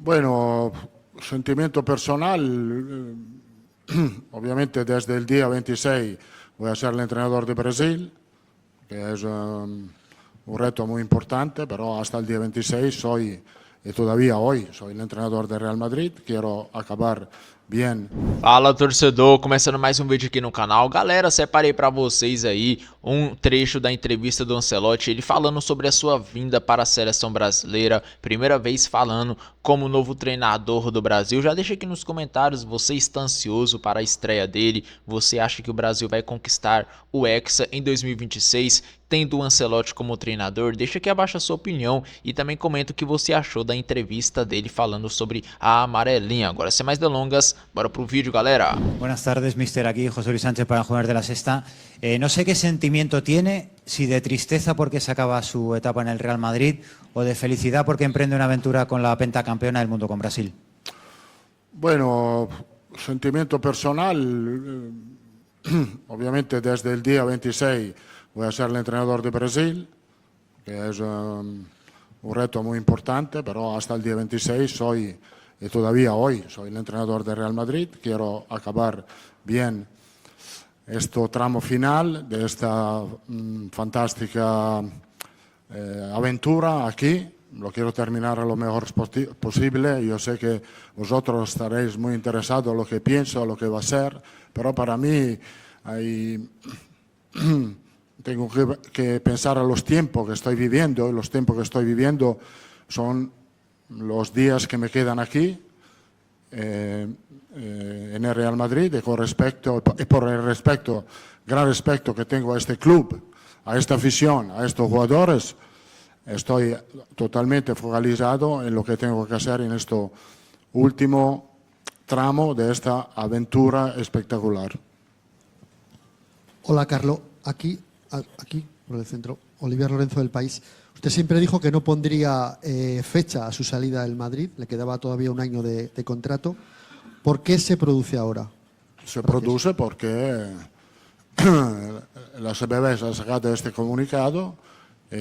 Bueno, sentimiento personal, obviamente desde el día 26 voy a ser el entrenador de Brasil, que es un reto muy importante, pero hasta el día 26 soy, y todavía hoy, soy el entrenador de Real Madrid. Quiero acabar bien. Fala, torcedor, começando mais um vídeo aqui no canal. Galera, separei pra vocês aí um trecho da entrevista do Ancelotti, ele falando sobre a sua vinda para a seleção brasileira, primeira vez falando como novo treinador do Brasil. Já deixa aqui nos comentários, você está ansioso para a estreia dele? Você acha que o Brasil vai conquistar o Hexa em 2026, tendo o Ancelotti como treinador? Deixa aqui abaixo a sua opinião e também comenta o que você achou da entrevista dele falando sobre a amarelinha. Agora, sem mais delongas, bora pro vídeo, galera. Buenas tardes, mister. Aquí José Luis Sánchez para Jugadores de la Sexta. No sé qué sentimiento tiene, si de tristeza porque se acaba su etapa en el Real Madrid o de felicidad porque emprende una aventura con la pentacampeona del mundo, con Brasil. Bueno, sentimiento personal, obviamente desde el día 26 voy a ser el entrenador de Brasil, que es un reto muy importante, pero hasta el día 26 soy, y todavía hoy, soy el entrenador de Real Madrid. Quiero acabar bien este tramo final de esta fantástica aventura aquí. Lo quiero terminar a lo mejor posible. Yo sé que vosotros estaréis muy interesados en lo que pienso, lo que va a ser, pero para mí tengo que pensar a los tiempos que estoy viviendo, y los tiempos que estoy viviendo son los días que me quedan aquí en el Real Madrid, y por el gran respeto que tengo a este club, a esta afición, a estos jugadores, estoy totalmente focalizado en lo que tengo que hacer en este último tramo de esta aventura espectacular. Hola, Carlos. Aquí, por el centro, Olivier Lorenzo del País. Usted siempre dijo que no pondría fecha a su salida del Madrid, le quedaba todavía un año de contrato. ¿Por qué se produce ahora? Se produce porque la CBB ha sacado este comunicado y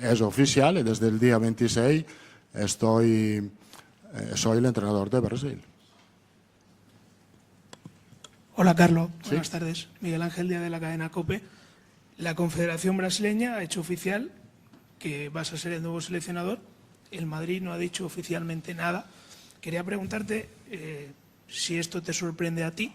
es oficial, y desde el día 26 soy el entrenador de Brasil. Hola, Carlos. ¿Sí? Buenas tardes. Miguel Ángel Díaz, de la cadena COPE. La Confederación Brasileña ha hecho oficial que vas a ser el nuevo seleccionador. El Madrid no ha dicho oficialmente nada. Quería preguntarte si esto te sorprende a ti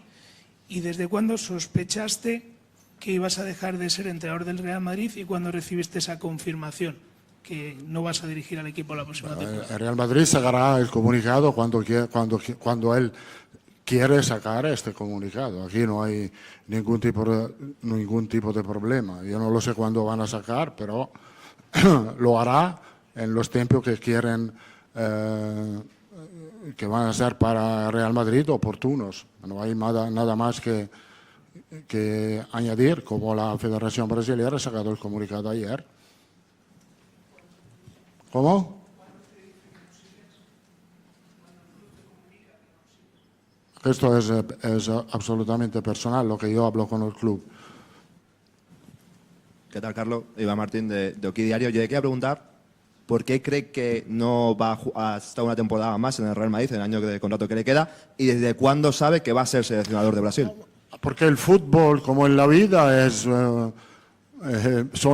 y desde cuándo sospechaste que ibas a dejar de ser entrenador del Real Madrid y cuándo recibiste esa confirmación que no vas a dirigir al equipo la próxima temporada. El Real Madrid sacará el comunicado cuando él quiere sacar este comunicado. Aquí no hay ningún tipo de problema. Yo no lo sé cuándo van a sacar, pero lo hará en los tiempos que quieren, que van a ser para Real Madrid oportunos. No hay nada más que añadir, como la Federación Brasileña ha sacado el comunicado ayer. ¿Cómo? Esto es absolutamente personal, lo que yo hablo con el club. ¿Qué tal, Carlos? Iván Martín de Oki Diario. Yo le quería preguntar por qué cree que no va a estar una temporada más en el Real Madrid, en el año de contrato que le queda, y desde cuándo sabe que va a ser seleccionador de Brasil. Porque el fútbol, como en la vida, son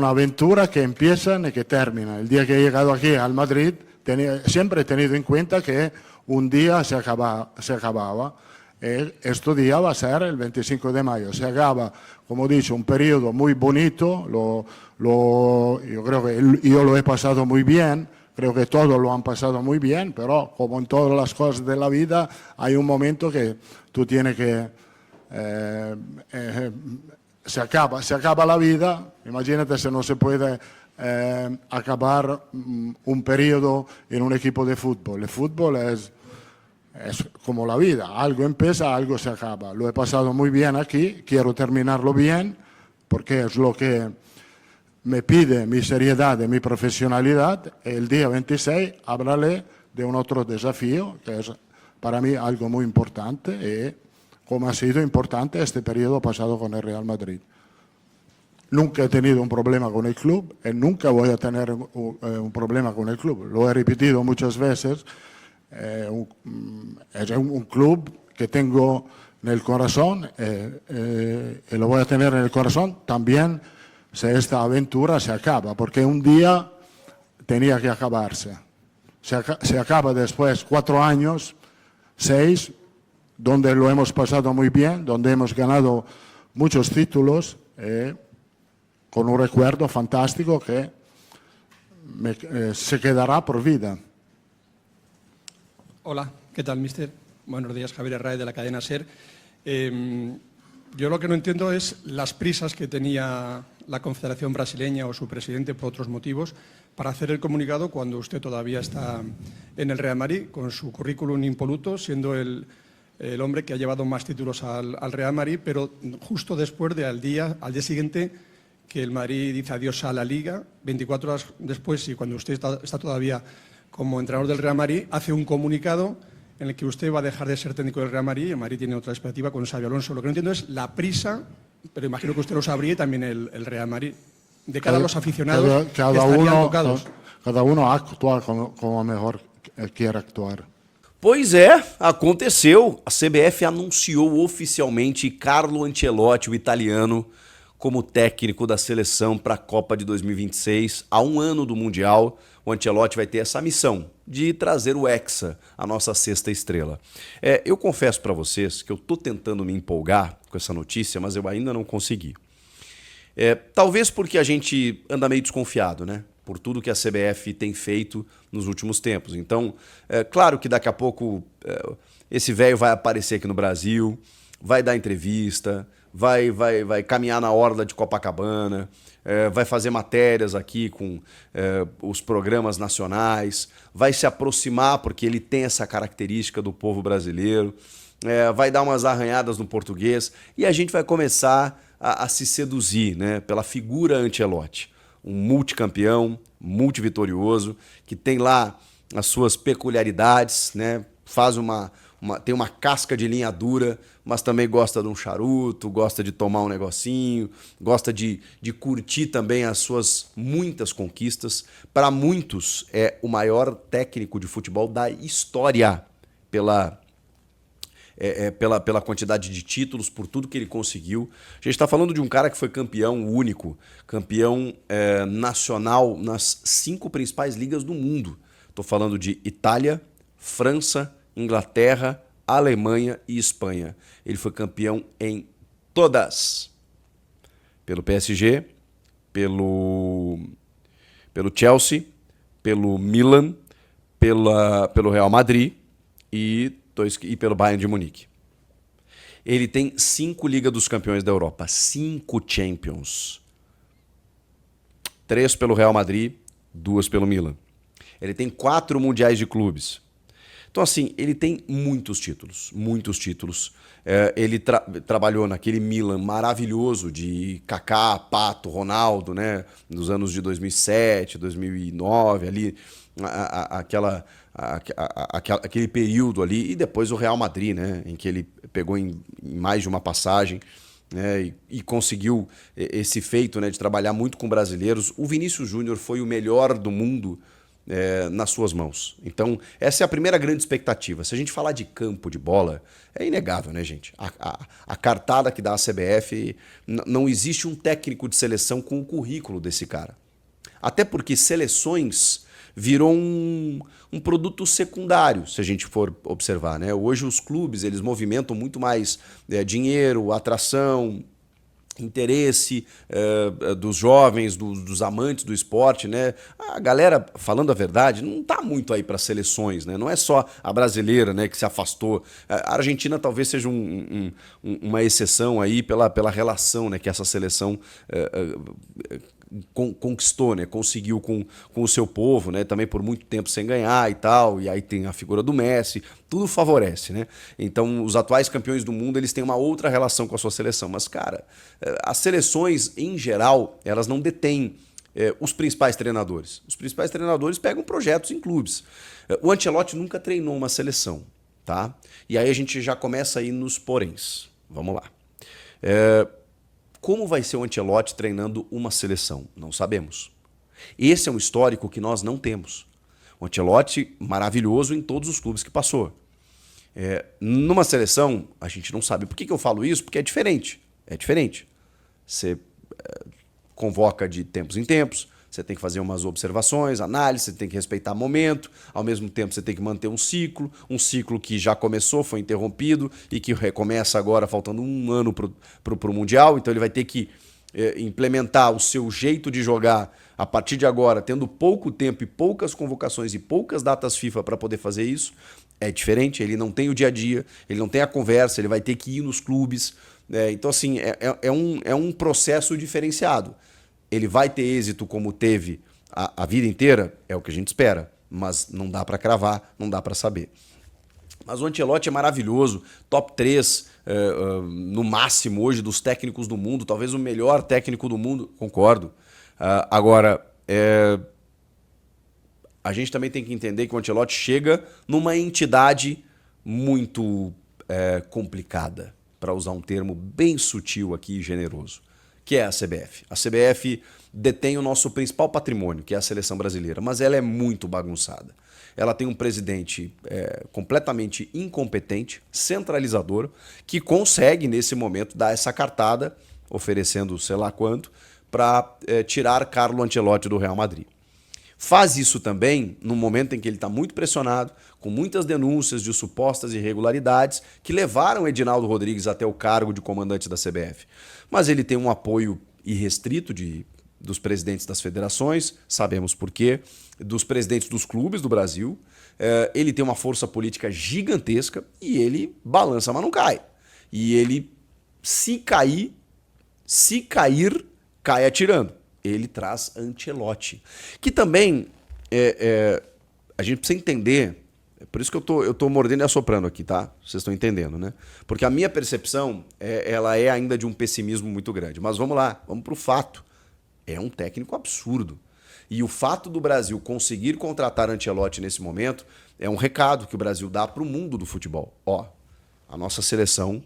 aventuras que empiezan y que terminan. El día que he llegado aquí al Madrid, siempre he tenido en cuenta que un día se acababa. Este día va a ser el 25 de mayo. Se acaba, como he dicho, un periodo muy bonito. Yo creo que yo lo he pasado muy bien. Creo que todos lo han pasado muy bien, pero como en todas las cosas de la vida, hay un momento que tú tienes que... se acaba la vida. Imagínate si no se puede acabar un periodo en un equipo de fútbol. El fútbol es como la vida, algo empieza, algo se acaba. Lo he pasado muy bien aquí, quiero terminarlo bien, porque es lo que me pide mi seriedad y mi profesionalidad. El día 26 hablaré de un otro desafío, que es para mí algo muy importante, y como ha sido importante este periodo pasado con el Real Madrid. Nunca he tenido un problema con el club y nunca voy a tener un problema con el club. Lo he repetido muchas veces es un club que tengo en el corazón y lo voy a tener en el corazón también si esta aventura se acaba, porque un día tenía que acabarse. Se acaba después 4 años, 6, donde lo hemos pasado muy bien, donde hemos ganado muchos títulos, con un recuerdo fantástico que se quedará por vida. Hola, ¿qué tal, mister? Buenos días, Javier Herráez de la cadena SER. Yo lo que no entiendo es las prisas que tenía la Confederación Brasileña o su presidente por otros motivos para hacer el comunicado cuando usted todavía está en el Real Madrid con su currículum impoluto, siendo el hombre que ha llevado más títulos al Real Madrid, pero justo después al día siguiente que el Madrid dice adiós a la Liga, 24 horas después, y cuando usted está todavía como entrenador del Real Madrid, hace un comunicado en el que usted va a dejar de ser técnico del Real Madrid y el Madrid tiene otra expectativa con Xabi Alonso. Lo que no entiendo es la prisa, pero imagino que usted lo sabría y también el Real Madrid, de cara a los aficionados que estarían tocados. Cada uno actúa como mejor quiere actuar. Pois é, aconteceu. A CBF anunciou oficialmente Carlo Ancelotti, o italiano, como técnico da seleção para a Copa de 2026. Há um ano do Mundial, o Ancelotti vai ter essa missão de trazer o Hexa, a nossa sexta estrela. Eu confesso para vocês que eu estou tentando me empolgar com essa notícia, mas eu ainda não consegui. Talvez porque a gente anda meio desconfiado, né? Por tudo que a CBF tem feito nos últimos tempos. Então, claro que daqui a pouco esse velho vai aparecer aqui no Brasil, vai dar entrevista, vai caminhar na orla de Copacabana, vai fazer matérias aqui com os programas nacionais, vai se aproximar, porque ele tem essa característica do povo brasileiro, vai dar umas arranhadas no português e a gente vai começar a se seduzir, né, pela figura Ancelotti. Um multicampeão, multivitorioso, que tem lá as suas peculiaridades, né? Tem uma casca de linha dura, mas também gosta de um charuto, gosta de tomar um negocinho, gosta de curtir também as suas muitas conquistas. Para muitos, é o maior técnico de futebol da história pela quantidade de títulos, por tudo que ele conseguiu. A gente está falando de um cara que foi campeão único, campeão nacional nas 5 principais ligas do mundo. Estou falando de Itália, França, Inglaterra, Alemanha e Espanha. Ele foi campeão em todas. Pelo PSG, pelo Chelsea, pelo Milan, pelo Real Madrid e pelo Bayern de Munique. Ele tem 5 Liga dos Campeões da Europa, 5 Champions. 3 pelo Real Madrid, 2 pelo Milan. Ele tem 4 Mundiais de Clubes. Então, assim, ele tem muitos títulos, muitos títulos. Ele trabalhou naquele Milan maravilhoso de Kaká, Pato, Ronaldo, né? Nos anos de 2007, 2009, ali, aquele período ali, e depois o Real Madrid, né, em que ele pegou em mais de uma passagem, né, e conseguiu esse feito, né, de trabalhar muito com brasileiros. O Vinícius Júnior foi o melhor do mundo nas suas mãos. Então, essa é a primeira grande expectativa. Se a gente falar de campo de bola, é inegável, né, gente? A cartada que dá a CBF, não existe um técnico de seleção com o currículo desse cara. Até porque seleções virou um produto secundário, se a gente for observar, né? Hoje os clubes, eles movimentam muito mais dinheiro, atração, interesse dos jovens, dos amantes do esporte, né? A galera, falando a verdade, não está muito aí para seleções, né? Não é só a brasileira, né, que se afastou. A Argentina talvez seja uma exceção aí pela relação, né, que essa seleção conquistou, né? Conseguiu com o seu povo, né? Também por muito tempo sem ganhar e tal, e aí tem a figura do Messi, tudo favorece, né? Então os atuais campeões do mundo, eles têm uma outra relação com a sua seleção, mas cara, as seleções em geral, elas não detêm os principais treinadores. Os principais treinadores pegam projetos em clubes. O Ancelotti nunca treinou uma seleção, tá? E aí a gente já começa aí nos poréns. Vamos lá. Como vai ser o Ancelotti treinando uma seleção? Não sabemos. Esse é um histórico que nós não temos. O O Ancelotti, maravilhoso em todos os clubes que passou. Numa seleção, a gente não sabe. Por que eu falo isso? Porque é diferente. É diferente. Você convoca de tempos em tempos, você tem que fazer umas observações, análise, você tem que respeitar momento, ao mesmo tempo você tem que manter um ciclo que já começou, foi interrompido e que recomeça agora, faltando um ano para o Mundial, então ele vai ter que implementar o seu jeito de jogar a partir de agora, tendo pouco tempo e poucas convocações e poucas datas FIFA para poder fazer isso. É diferente, ele não tem o dia a dia, ele não tem a conversa, ele vai ter que ir nos clubes. Então, assim, é um processo diferenciado. Ele vai ter êxito como teve a vida inteira? É o que a gente espera, mas não dá para cravar, não dá para saber. Mas o Ancelotti é maravilhoso, top 3 no máximo hoje dos técnicos do mundo, talvez o melhor técnico do mundo, concordo. Agora, a gente também tem que entender que o Ancelotti chega numa entidade muito complicada, para usar um termo bem sutil aqui e generoso, que é a CBF. A CBF detém o nosso principal patrimônio, que é a seleção brasileira, mas ela é muito bagunçada. Ela tem um presidente completamente incompetente, centralizador, que consegue, nesse momento, dar essa cartada, oferecendo sei lá quanto, para tirar Carlo Ancelotti do Real Madrid. Faz isso também no momento em que ele está muito pressionado, com muitas denúncias de supostas irregularidades que levaram Edinaldo Rodrigues até o cargo de comandante da CBF. Mas ele tem um apoio irrestrito dos presidentes das federações, sabemos por quê, dos presidentes dos clubes do Brasil. Ele tem uma força política gigantesca e ele balança, mas não cai. E ele, se cair, cai atirando. Ele traz Ancelotti, que também a gente precisa entender, é por isso que eu tô mordendo e assoprando aqui, tá? Vocês estão entendendo, né? Porque a minha percepção, ela é ainda de um pessimismo muito grande. Mas vamos lá, vamos pro fato. É um técnico absurdo. E o fato do Brasil conseguir contratar Ancelotti nesse momento é um recado que o Brasil dá pro mundo do futebol. Ó, a nossa seleção,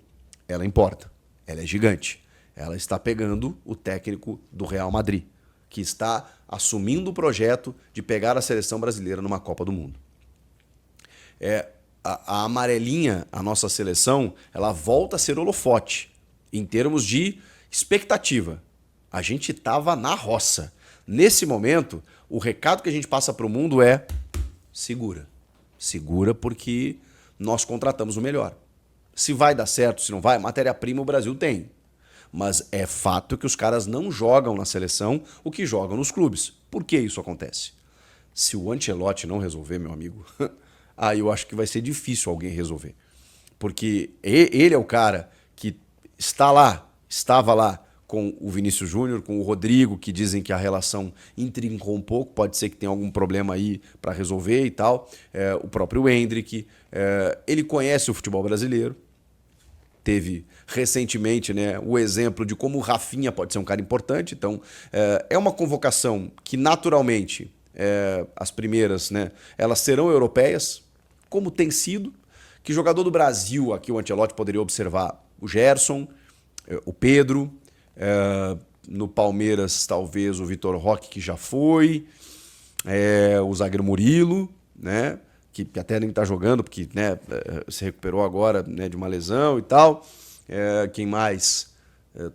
ela importa, ela é gigante. Ela está pegando o técnico do Real Madrid, que está assumindo o projeto de pegar a seleção brasileira numa Copa do Mundo. A amarelinha, a nossa seleção, ela volta a ser holofote em termos de expectativa. A gente estava na roça. Nesse momento, o recado que a gente passa para o mundo é segura. Segura porque nós contratamos o melhor. Se vai dar certo, se não vai, matéria-prima o Brasil tem. Mas é fato que os caras não jogam na seleção o que jogam nos clubes. Por que isso acontece? Se o Ancelotti não resolver, meu amigo, aí eu acho que vai ser difícil alguém resolver. Porque ele é o cara que estava lá com o Vinícius Júnior, com o Rodrigo, que dizem que a relação intrincou um pouco, pode ser que tenha algum problema aí para resolver e tal. O próprio Endrick, ele conhece o futebol brasileiro. Teve recentemente, né, o exemplo de como o Rafinha pode ser um cara importante. Então, é uma convocação que naturalmente, as primeiras, né, elas serão europeias, como tem sido. Que jogador do Brasil, aqui o Ancelotti poderia observar o Gerson, o Pedro, no Palmeiras talvez o Vitor Roque, que já foi, o zagueiro Murilo, né? Que até nem está jogando, porque, né, se recuperou agora, né, de uma lesão e tal. Quem mais?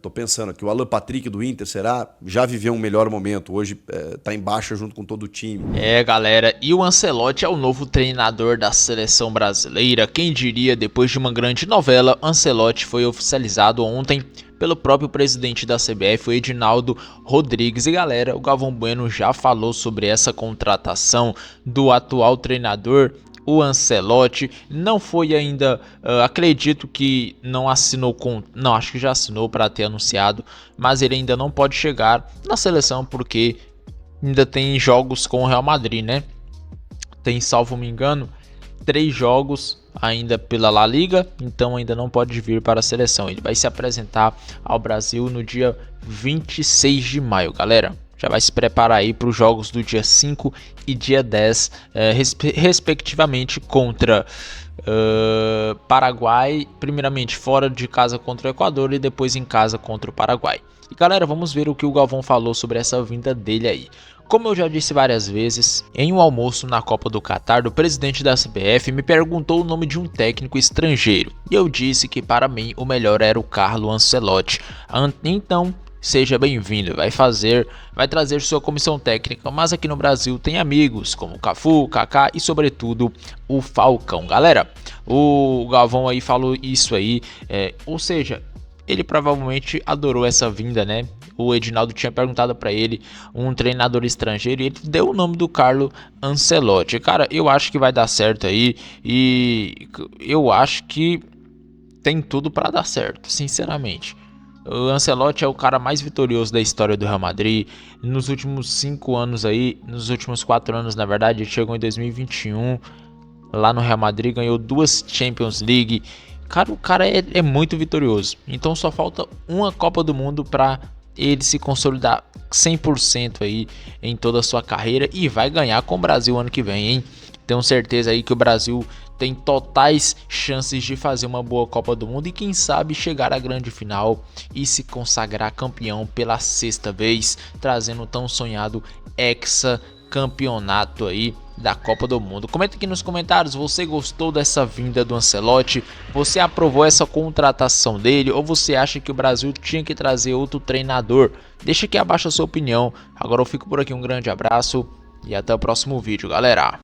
Tô pensando aqui, o Alan Patrick do Inter, será? Já viveu um melhor momento, hoje tá em baixa junto com todo o time. Galera, e o Ancelotti é o novo treinador da seleção brasileira. Quem diria, depois de uma grande novela, Ancelotti foi oficializado ontem pelo próprio presidente da CBF, o Edinaldo Rodrigues. E galera, o Galvão Bueno já falou sobre essa contratação do atual treinador, o Ancelotti. Não foi ainda, acredito que não assinou não, acho que já assinou para ter anunciado, mas ele ainda não pode chegar na seleção porque ainda tem jogos com o Real Madrid, né? Tem, salvo me engano, 3 jogos ainda pela La Liga, então ainda não pode vir para a seleção. Ele vai se apresentar ao Brasil no dia 26 de maio, galera. Já vai se preparar aí para os jogos do dia 5 e dia 10, respectivamente, contra Paraguai, primeiramente fora de casa contra o Equador e depois em casa contra o Paraguai. E galera, vamos ver o que o Galvão falou sobre essa vinda dele aí. Como eu já disse várias vezes, em um almoço na Copa do Catar, o presidente da CBF me perguntou o nome de um técnico estrangeiro e eu disse que para mim o melhor era o Carlo Ancelotti. Então, seja bem-vindo, vai trazer sua comissão técnica, mas aqui no Brasil tem amigos como Cafu, Kaká e sobretudo o Falcão. Galera, o Galvão aí falou isso aí, ou seja, ele provavelmente adorou essa vinda, né? O Edinaldo tinha perguntado para ele um treinador estrangeiro e ele deu o nome do Carlo Ancelotti. Cara, eu acho que vai dar certo aí e eu acho que tem tudo para dar certo, sinceramente. O Ancelotti é o cara mais vitorioso da história do Real Madrid. Nos últimos 5 anos aí, nos últimos 4 anos na verdade, ele chegou em 2021 lá no Real Madrid, ganhou 2 Champions League. Cara, o cara é muito vitorioso. Então só falta uma Copa do Mundo para ele se consolidar 100% aí em toda a sua carreira e vai ganhar com o Brasil ano que vem, hein? Tenho certeza aí que o Brasil tem totais chances de fazer uma boa Copa do Mundo e quem sabe chegar à grande final e se consagrar campeão pela 6ª vez, trazendo o tão sonhado hexacampeonato aí da Copa do Mundo. Comenta aqui nos comentários, você gostou dessa vinda do Ancelotti? Você aprovou essa contratação dele ou você acha que o Brasil tinha que trazer outro treinador? Deixa aqui abaixo a sua opinião. Agora eu fico por aqui, um grande abraço e até o próximo vídeo, galera.